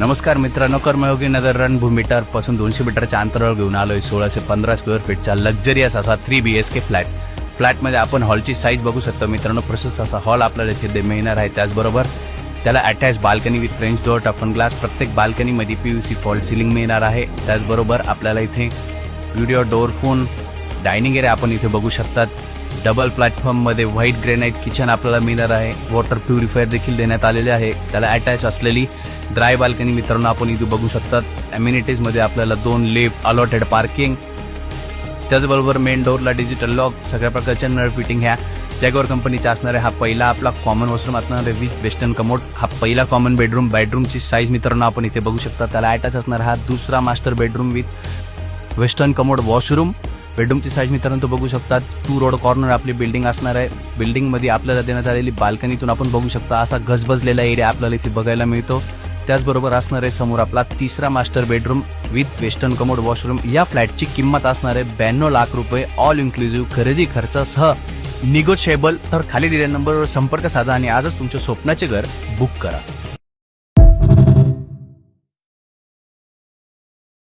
नमस्कार मित्रांनो, कर्मयोगी नगर रणभूमीटर पासून 200 मीटरच्या अंतरावर घेऊन आलोय 16 ते 15 स्क्वेअर फीटचा लक्झरियस असा 3 BHK फ्लॅटमध्ये आपण हॉलची साईज बघू शकतो मित्रांनो. प्रशस्त असा हॉल आपल्याला इथे मिळणार आहे. त्याचबरोबर त्याला attach balcony with French door, टफन glass, प्रत्येक बाल्कनीमध्ये PVC फॉल सिलिंग मिळणार आहे. त्याचबरोबर आपल्याला इथे video door phone dining area आपण इथे बघू शकतात. डबल प्लॅटफॉर्ममध्ये व्हाईट ग्रेनाइट किचन आपल्याला मिळणार आहे. वॉटर प्युरिफायर देखील देण्यात आलेले आहे. त्याला अटॅच असलेली ड्राय बाल्कनी मित्रांनो आपण इथे बघू शकतात. अम्युनिटीजमध्ये आपल्याला 2 लिफ्ट, अलॉटेड पार्किंग, त्याचबरोबर मेन डोअरला डिजिटल लॉक, सगळ्या प्रकारच्या नळ फिटिंग ह्या जॅगुआर कंपनीचा असणार आहे. हा पहिला आपला कॉमन वॉशरूम असणार आहे विथ वेस्टर्न कमोड. हा पहिला कॉमन बेडरूमची साईज मित्रांनो आपण इथे बघू शकता. त्याला अटॅच असणार हा दुसरा master bedroom with western commode washroom. बेडरूमची साईज मित्रांनो बघू शकतात. 2 रोड कॉर्नर आपली बिल्डिंग असणार आहे. बिल्डिंगमध्ये आपल्याला देण्यात आलेली बाल्कनीतून आपण बघू शकता असा गजबजलेला एरिया आपल्याला इथे बघायला मिळतो. त्याचबरोबर असणार आहे समोर आपला तिसरा master bedroom with western commode washroom. या फ्लॅटची किंमत असणार आहे 92 लाख रुपये ऑल इन्क्लुझिव्ह खरेदी खर्चासह निगोशिएबल. तर खाली दिलेल्या नंबरवर संपर्क साधा आणि आजच तुमच्या स्वप्नाचे घर बुक करा.